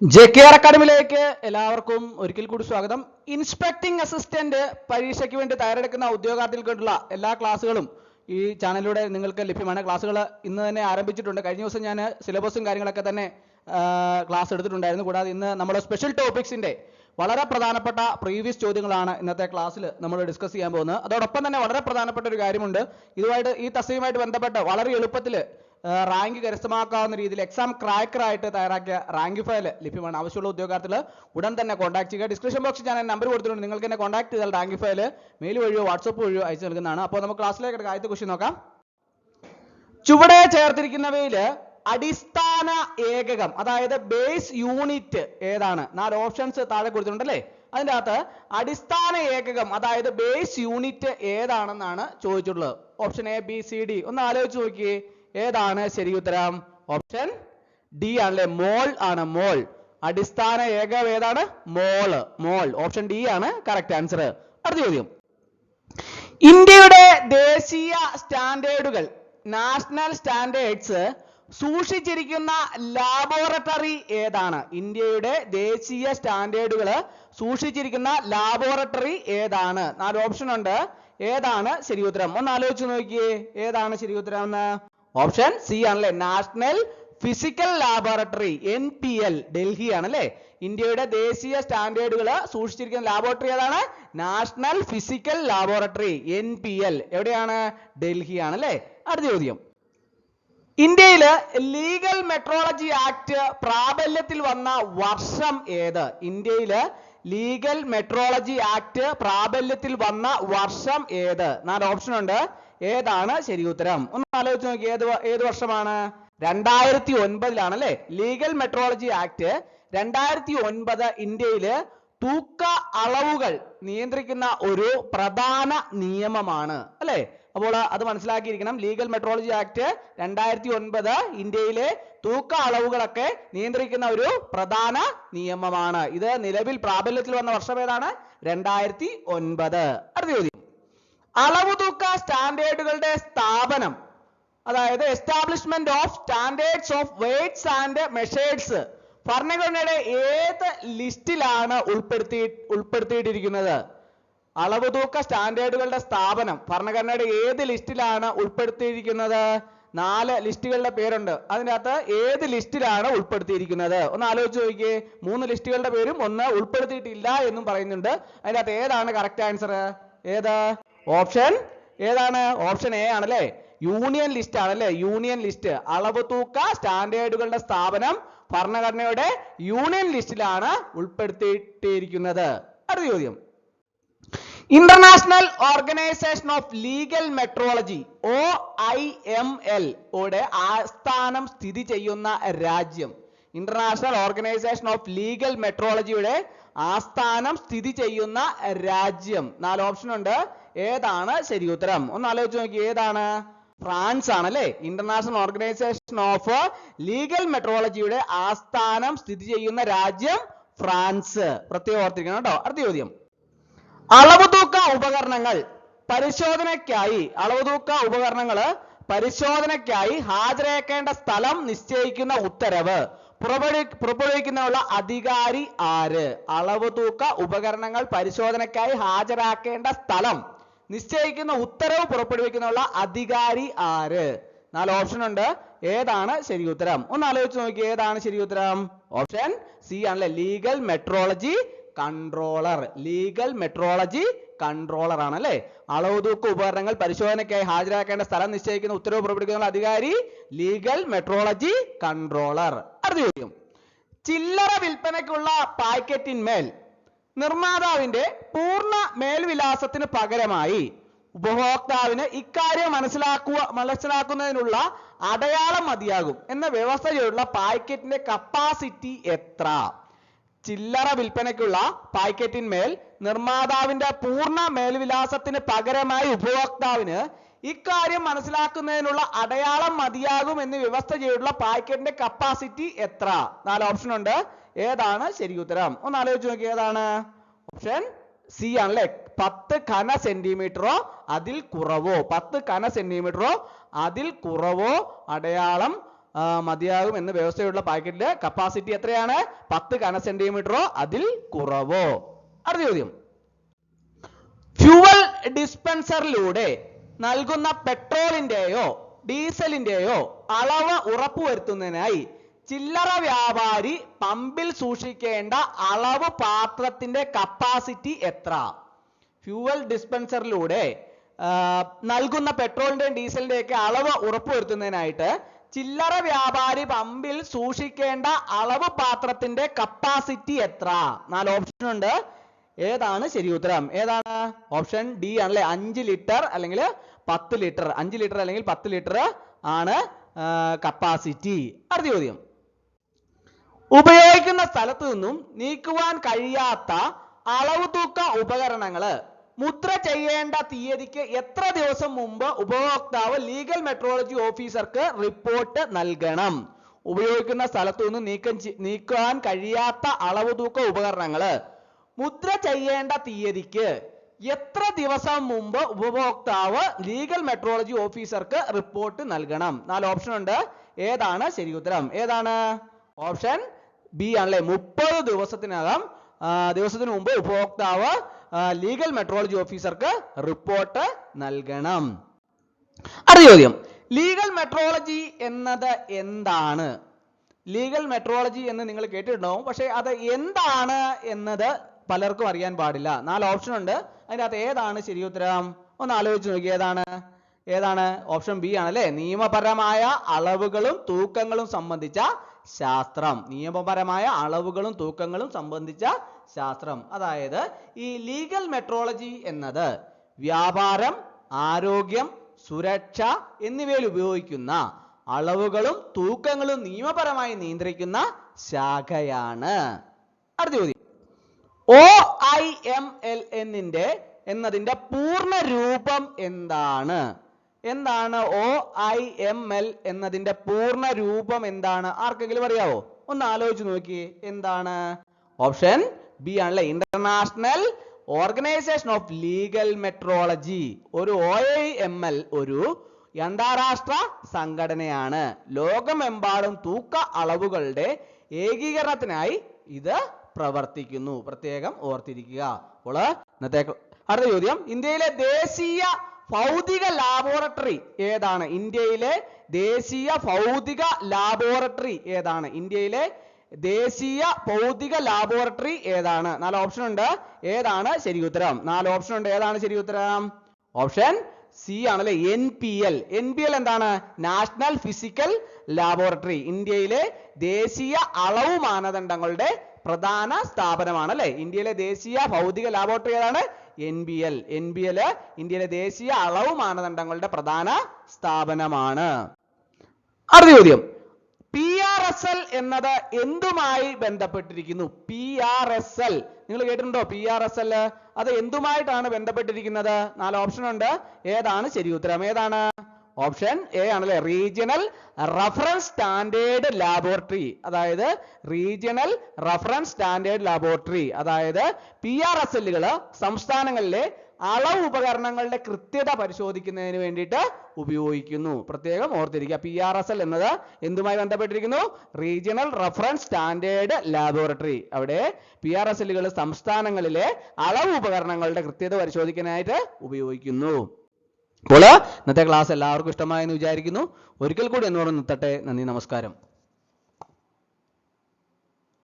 JKR അക്കാഡമിയിലേക്ക് എല്ലാവർക്കും ഒരിക്കൽ കൂടി സ്വാഗതം. ഇൻസ്പെക്ടിംഗ് അസിസ്റ്റന്റ് പരീക്ഷയ്ക്ക് വേണ്ടി തയ്യാറെടുക്കുന്ന ഉദ്യോഗാർത്ഥികൾക്കുള്ള എല്ലാ ക്ലാസ്സുകളും ഈ ചാനലിലൂടെ നിങ്ങൾക്ക് ലഭ്യമാണ്. ക്ലാസ്സുകൾ ഇന്ന് തന്നെ ആരംഭിച്ചിട്ടുണ്ട്. കഴിഞ്ഞ ദിവസം ഞാൻ സിലബസും കാര്യങ്ങളൊക്കെ തന്നെ ക്ലാസ് എടുത്തിട്ടുണ്ടായിരുന്നു. കൂടാതെ ഇന്ന് നമ്മുടെ സ്പെഷ്യൽ ടോപ്പിക്സിന്റെ വളരെ പ്രധാനപ്പെട്ട പ്രീവിയസ് ചോദ്യങ്ങളാണ് ഇന്നത്തെ ക്ലാസ്സിൽ നമ്മൾ ഡിസ്കസ് ചെയ്യാൻ പോകുന്നത്. അതോടൊപ്പം തന്നെ വളരെ പ്രധാനപ്പെട്ട ഒരു കാര്യമുണ്ട്. ഇതുമായിട്ട് ഈ തസ്തികയുമായിട്ട് ബന്ധപ്പെട്ട് വളരെ എളുപ്പത്തിൽ റാങ്ക് കരസ്ഥമാക്കാവുന്ന രീതിയിൽ എക്സാം ക്രാക്കറായിട്ട് തയ്യാറാക്കിയ റാങ്ക് ഫയൽ ലഭ്യമാണ്. ആവശ്യമുള്ള ഉദ്യോഗാർത്ഥികൾ ഉടൻ തന്നെ കോൺടാക്ട് ചെയ്യുക. ഡിസ്ക്രിപ്ഷൻ ബോക്സിൽ ഞാൻ നമ്പർ കൊടുത്തിട്ടുണ്ട്. നിങ്ങൾക്ക് എന്നെ കോൺടാക്ട് ചെയ്താൽ റാങ്ക് ഫയൽ മെയിൽ വഴിയോ വാട്സപ്പ് വഴിയോ അയച്ചു നൽകുന്നതാണ്. അപ്പോൾ നമുക്ക് ക്ലാസ്സിലേക്ക് ആദ്യത്തെ ക്വസ്റ്റ്യൻ നോക്കാം. ചുവടെ ചേർത്തിരിക്കുന്നവയിൽ അടിസ്ഥാന ഏകകം അതായത് ബേസ് യൂണിറ്റ് ഏതാണ്? 4 ഓപ്ഷൻസ് താഴെ കൊടുത്തിട്ടുണ്ട് അല്ലേ? അതിൻ്റെ അകത്ത് അടിസ്ഥാന ഏകകം അതായത് ബേസ് യൂണിറ്റ് ഏതാണെന്നാണ് ചോദിച്ചിട്ടുള്ളത്. Option A, B, C, D ഒന്ന് ആലോചിച്ച് നോക്കിയേ. ഏതാണ് ശരി ഉത്തരം? ഓപ്ഷൻ ഡി ആണല്ലേ, മോൾ ആണ്. മോൾ അടിസ്ഥാന ഏകകം ഏതാണ്? മോള്. മോൾ. ഓപ്ഷൻ ഡി ആണ് കറക്റ്റ് ആൻസർ. അടുത്ത ചോദ്യം. ഇന്ത്യയുടെ ദേശീയ സ്റ്റാൻഡേർഡുകൾ നാഷണൽ സ്റ്റാൻഡേർഡ്സ് സൂക്ഷിച്ചിരിക്കുന്ന ലാബോറട്ടറി ഏതാണ്? ഇന്ത്യയുടെ ദേശീയ സ്റ്റാൻഡേർഡുകൾ സൂക്ഷിച്ചിരിക്കുന്ന ലാബോറട്ടറി ഏതാണ്? 4 ഓപ്ഷൻ ഉണ്ട്. ഏതാണ് ശരി ഉത്തരം? ഒന്ന് ആലോചിച്ച് നോക്കിയേ. ഏതാണ് ശരി ഉത്തരം എന്ന്? ഓപ്ഷൻ സി ആണല്ലേ, national physical laboratory NPL, Delhi ആണല്ലേ. ഇന്ത്യയുടെ ദേശീയ സ്റ്റാൻഡേർഡുകൾ സൂക്ഷിച്ചിരിക്കുന്ന ലാബോറട്ടറി ഏതാണ്? National physical laboratory NPL. എവിടെയാണ്? ഡൽഹി ആണല്ലേ. അടുത്ത ചോദ്യം. ഇന്ത്യയില് ലീഗൽ മെട്രോളജി ആക്ട് പ്രാബല്യത്തിൽ വന്ന വർഷം ഏത്? ഇന്ത്യയില് ലീഗൽ മെട്രോളജി ആക്ട് പ്രാബല്യത്തിൽ വന്ന വർഷം ഏത്? 4 ഓപ്ഷൻ ഉണ്ട്. ഏതാണ് ശരി ഉത്തരം? ഒന്ന് ആലോചിച്ച് നോക്കി. ഏത് വർഷമാണ്? 2009 അല്ലേ. ലീഗൽ മെട്രോളജി ആക്ട് 2009 ഇന്ത്യയില് തൂക്ക അളവുകൾ നിയന്ത്രിക്കുന്ന ഒരു പ്രധാന നിയമമാണ് അല്ലേ. അപ്പോൾ അത് മനസ്സിലാക്കിയിരിക്കണം. ലീഗൽ മെട്രോളജി ആക്ട് 2009 ഇന്ത്യയിലെ തൂക്ക അളവുകളൊക്കെ നിയന്ത്രിക്കുന്ന ഒരു പ്രധാന നിയമമാണ്. ഇത് നിലവിൽ പ്രാബല്യത്തിൽ വന്ന വർഷം ഏതാണ്? 2009. അടുത്ത ചോദ്യം. അളവ് തൂക്ക സ്റ്റാൻഡേർഡുകളുടെ സ്ഥാപനം അതായത് establishment of standards of weights and measures ഭരണഘടനയുടെ ഏത് ലിസ്റ്റിലാണ് ഉൾപ്പെടുത്തിയിട്ടിരിക്കുന്നത്? അളവ് തൂക്ക സ്റ്റാൻഡേർഡുകളുടെ സ്ഥാപനം ഭരണഘടനയുടെ ഏത് ലിസ്റ്റിലാണ് ഉൾപ്പെടുത്തിയിരിക്കുന്നത്? 4 ലിസ്റ്റുകളുടെ പേരുണ്ട്. അതിൻ്റെ അകത്ത് ഏത് ലിസ്റ്റിലാണ് ഉൾപ്പെടുത്തിയിരിക്കുന്നത്? ഒന്ന് ആലോചിച്ച് നോക്കിയേ. 3 ലിസ്റ്റുകളുടെ പേരും ഒന്ന് ഉൾപ്പെടുത്തിയിട്ടില്ല എന്നും പറയുന്നുണ്ട്. അതിൻ്റെ അകത്ത് ഏതാണ് കറക്റ്റ് ആൻസർ? ഏത്? ഓപ്ഷൻ ഏതാണ്? ഓപ്ഷൻ എ ആണല്ലേ, യൂണിയൻ ലിസ്റ്റ് ആണല്ലേ. Union list. അളവ് തൂക്ക സ്റ്റാൻഡേർഡുകളുടെ സ്ഥാപനം ഭരണഘടനയുടെ യൂണിയൻ ലിസ്റ്റിലാണ് ഉൾപ്പെടുത്തിയിരിക്കുന്നത്. അടുത്ത ചോദ്യം. International organisation of legal metrology OIML യുടെ ആസ്ഥാനം സ്ഥിതി ചെയ്യുന്ന രാജ്യം? ഇന്റർനാഷണൽ ഓർഗനൈസേഷൻ ഓഫ് ലീഗൽ മെട്രോളജിയുടെ ആസ്ഥാനം സ്ഥിതി ചെയ്യുന്ന രാജ്യം? 4 ഓപ്ഷൻ ഉണ്ട്. ഏതാണ് ശരി ഉത്തരം? ഒന്ന് ആലോചിച്ച് നോക്കി. ഏതാണ്? ഫ്രാൻസ് ആണല്ലേ. ഇന്റർനാഷണൽ ഓർഗനൈസേഷൻ ഓഫ് ലീഗൽ മെട്രോളജിയുടെ ആസ്ഥാനം സ്ഥിതി ചെയ്യുന്ന രാജ്യം ഫ്രാൻസ്. പ്രത്യേകം ഓർത്തിരിക്കണം കേട്ടോ. അടുത്ത ചോദ്യം. അളവ് തൂക്ക ഉപകരണങ്ങൾ പരിശോധനയ്ക്കായി ഹാജരാക്കേണ്ട സ്ഥലം നിശ്ചയിക്കുന്ന ഉത്തരവ് പുറപ്പെടുവിക്കുന്നതിനുള്ള അധികാരി ആര്? അളവ് തൂക്ക ഉപകരണങ്ങൾ പരിശോധനയ്ക്കായി ഹാജരാക്കേണ്ട സ്ഥലം നിശ്ചയിക്കുന്ന ഉത്തരവ് പുറപ്പെടുവിക്കുന്നതിനുള്ള അധികാരി ആര്? 4 ഓപ്ഷൻ ഉണ്ട്. ഏതാണ് ശരി ഉത്തരം? ഒന്ന് ആലോചിച്ച് നോക്കി. ഏതാണ് ശരി ഉത്തരം? ഓപ്ഷൻ സി ആണല്ലേ, legal metrology controller. Legal metrology controller ആണല്ലേ. അളവ് തൂക്ക ഉപകരണങ്ങൾ പരിശോധനയ്ക്കായി ഹാജരാക്കേണ്ട സ്ഥലം നിശ്ചയിക്കുന്ന ഉത്തരവ് പുറപ്പെടുവിക്കുന്ന അധികാരി ലീഗൽ മെട്രോളജി കൺട്രോളർ. അടുത്ത ചോദ്യം. ചില്ലറ വിൽപ്പനയ്ക്കുള്ള പാക്കറ്റിന്മേൽ നിർമ്മാതാവിന്റെ പൂർണ്ണ മേൽവിലാസത്തിന് പകരമായി ഉപഭോക്താവിന് ഇക്കാര്യം മനസ്സിലാക്കുന്നതിനുള്ള അടയാളം മതിയാകും എന്ന വ്യവസ്ഥയുള്ള പാക്കറ്റിന്റെ കപ്പാസിറ്റി എത്ര? ചില്ലറ വിൽപ്പനയ്ക്കുള്ള പാക്കറ്റിന്മേൽ നിർമ്മാതാവിന്റെ പൂർണ്ണ മേൽവിലാസത്തിന് പകരമായി ഉപഭോക്താവിന് ഇക്കാര്യം മനസ്സിലാക്കുന്നതിനുള്ള അടയാളം മതിയാകും എന്ന് വ്യവസ്ഥ ചെയ്തിട്ടുള്ള പാക്കറ്റിന്റെ കപ്പാസിറ്റി എത്ര? 4 ഓപ്ഷൻ ഉണ്ട്. ഏതാണ് ശരി ഉത്തരം? ഒന്ന് ആലോചിച്ച് നോക്കി. ഏതാണ്? ഓപ്ഷൻ സി ആണല്ലേ, 10 ഘന സെന്റിമീറ്ററോ അതിൽ കുറവോ. 10 ഘന സെന്റിമീറ്ററോ അതിൽ കുറവോ അടയാളം മതിയാകും എന്ന് വ്യവസ്ഥയുള്ള പാക്കറ്റിന്റെ കപ്പാസിറ്റി എത്രയാണ്? 10 ഘന സെന്റിമീറ്ററോ അതിൽ കുറവോ. അടുത്ത ചോദ്യം, ഫ്യൂവൽ ഡിസ്പെൻസറിലൂടെ നൽകുന്ന പെട്രോളിന്റെയോ ഡീസലിന്റെയോ അളവ് ഉറപ്പുവരുത്തുന്നതിനായി ചില്ലറ വ്യാപാരി പമ്പിൽ സൂക്ഷിക്കേണ്ട അളവ് പാത്രത്തിന്റെ കപ്പാസിറ്റി എത്ര? ഫ്യൂവൽ ഡിസ്പെൻസറിലൂടെ നൽകുന്ന പെട്രോളിന്റെയും ഡീസലിന്റെയും ഒക്കെ അളവ് ഉറപ്പുവരുത്തുന്നതിനായിട്ട് ചില്ലറ വ്യാപാരി പമ്പിൽ സൂക്ഷിക്കേണ്ട അളവ് പാത്രത്തിന്റെ കപ്പാസിറ്റി എത്ര? 4 ഓപ്ഷൻ ഉണ്ട്. ഏതാണ് ശരി ഉത്തരം? ഏതാണ്? ഓപ്ഷൻ ഡി ആണല്ലേ, 5 ലിറ്റർ അല്ലെങ്കിൽ 10 ലിറ്റർ. 5 ലിറ്റർ അല്ലെങ്കിൽ 10 ലിറ്റർ ആണ് കപ്പാസിറ്റി. അടുത്ത ചോദ്യം, ഉപയോഗിക്കുന്ന സ്ഥലത്തു നിന്നും നീക്കുവാൻ കഴിയാത്ത അളവ് തൂക്ക ഉപകരണങ്ങള് മുദ്ര ചെയ്യേണ്ട തീയതിക്ക് എത്ര ദിവസം മുമ്പ് ഉപഭോക്താവ് ലീഗൽ മെട്രോളജി ഓഫീസർക്ക് റിപ്പോർട്ട് നൽകണം? ഉപയോഗിക്കുന്ന സ്ഥലത്തു നിന്നും നീക്കുവാൻ കഴിയാത്ത അളവ് തൂക്ക ഉപകരണങ്ങള് മുദ്ര ചെയ്യേണ്ട തീയതിക്ക് എത്ര ദിവസം മുമ്പ് ഉപഭോക്താവ് ലീഗൽ മെട്രോളജി ഓഫീസർക്ക് റിപ്പോർട്ട് നൽകണം? 4 ഓപ്ഷൻ ഉണ്ട്. ഏതാണ് ശരി ഉത്തരം? ഏതാണ്? ഓപ്ഷൻ ബി ആണല്ലേ, 30 ദിവസത്തിന് മുമ്പ് ഉപഭോക്താവ് ലീഗൽ മെട്രോളജി ഓഫീസർക്ക് റിപ്പോർട്ട് നൽകണം. അടുത്ത ചോദ്യം, ലീഗൽ മെട്രോളജി എന്നത് എന്താണ്? ലീഗൽ മെട്രോളജി എന്ന് നിങ്ങൾ കേട്ടിട്ടുണ്ടാവും, പക്ഷെ അത് എന്താണ് എന്നത് പലർക്കും അറിയാൻ പാടില്ല. 4 ഓപ്ഷൻ ഉണ്ട്. അതിനകത്ത് ഏതാണ് ശരി ഉത്തരം? ഒന്ന് ആലോചിച്ച് നോക്കി. ഏതാണ്? ഓപ്ഷൻ ബി ആണല്ലേ, നിയമപരമായ അളവുകളും തൂക്കങ്ങളും സംബന്ധിച്ച ശാസ്ത്രം. നിയമപരമായ അളവുകളും തൂക്കങ്ങളും സംബന്ധിച്ച ശാസ്ത്രം. അതായത് ഈ ലീഗൽ മെട്രോളജി എന്നത് വ്യാപാരം, ആരോഗ്യം, സുരക്ഷ എന്നിവയിൽ ഉപയോഗിക്കുന്ന അളവുകളും തൂക്കങ്ങളും നിയമപരമായി നിയന്ത്രിക്കുന്ന ശാഖയാണ്. അടുത്ത ചോദ്യം, OIML എന്നതിന്റെ പൂർണ്ണ രൂപം എന്താണ്? OIML എന്നതിന്റെ പൂർണ്ണ രൂപം എന്താണ്? ആർക്കെങ്കിലും അറിയാവോ? ഒന്ന് ആലോചിച്ച് നോക്കി. എന്താണ്? ഓപ്ഷൻ ബി ആണല്ലേ, international organisation of legal metrology. ഒരു OIML ഒരു അന്താരാഷ്ട്ര സംഘടനയാണ്. ലോകമെമ്പാടും തൂക്ക അളവുകളുടെ ഏകീകരണത്തിനായി ഇത് പ്രവർത്തിക്കുന്നു. പ്രത്യേകം ഓർത്തിരിക്കുക. അപ്പോൾ ഇന്നത്തെ അടുത്ത ചോദ്യം, ഇന്ത്യയിലെ ദേശീയ ഭൗതിക ലാബോറട്ടറി ഏതാണ്? ഇന്ത്യയിലെ ദേശീയ ഭൗതിക ലാബോറട്ടറി ഏതാണ്? ഇന്ത്യയിലെ ദേശീയ ഭൗതിക ലാബോറട്ടറി ഏതാണ്? 4 ഓപ്ഷൻ ഉണ്ട്. ഏതാണ് ശരി ഉത്തരം? 4 ഓപ്ഷൻ ഉണ്ട്. ഏതാണ് ശരി ഉത്തരം? ഓപ്ഷൻ സി ആണല്ലേ, NPL. NPL എന്താണ്? National physical laboratory. ഇന്ത്യയിലെ ദേശീയ അളവ് മാനദണ്ഡങ്ങളുടെ പ്രധാന സ്ഥാപനമാണ് അല്ലെ. ഇന്ത്യയിലെ ദേശീയ ഭൗതിക ലാബോറട്ടറി ഏതാണ്? NPL. ഇന്ത്യയിലെ ദേശീയ അളവ് മാനദണ്ഡങ്ങളുടെ പ്രധാന സ്ഥാപനമാണ്. അടുത്ത ചോദ്യം, PRSL എന്നത് എന്തുമായി ബന്ധപ്പെട്ടിരിക്കുന്നു? PRSL നിങ്ങൾ കേട്ടിട്ടുണ്ടോ? PRSL അത് എന്തുമായിട്ടാണ് ബന്ധപ്പെട്ടിരിക്കുന്നത്? 4 ഓപ്ഷൻ ഉണ്ട്. ഏതാണ് ശരി ഉത്തരം? ഏതാണ്? ഓപ്ഷൻ എ ആണല്ലേ, റീജിയണൽ റഫറൻസ് സ്റ്റാൻഡേർഡ് ലാബോറട്ടറി. അതായത് റീജിയണൽ റഫറൻസ് സ്റ്റാൻഡേർഡ് ലാബോറട്ടറി. അതായത് PRSLകൾ സംസ്ഥാനങ്ങളിലെ അളവ് ഉപകരണങ്ങളുടെ കൃത്യത പരിശോധിക്കുന്നതിന് വേണ്ടിയിട്ട് ഉപയോഗിക്കുന്നു. പ്രത്യേകം ഓർത്തിരിക്കുക. PRSL എന്നത് എന്തുമായി ബന്ധപ്പെട്ടിരിക്കുന്നു? Regional reference standard laboratory. അവിടെ PRSLകൾ സംസ്ഥാനങ്ങളിലെ അളവ് ഉപകരണങ്ങളുടെ കൃത്യത പരിശോധിക്കാനായിട്ട് ഉപയോഗിക്കുന്നു. അപ്പോൾ ഇന്നത്തെ ക്ലാസ് എല്ലാവർക്കും ഇഷ്ടമായെന്ന് വിചാരിക്കുന്നു. ഒരിക്കൽ കൂടി എന്നോട് നിർത്തട്ടെ. നന്ദി, നമസ്കാരം.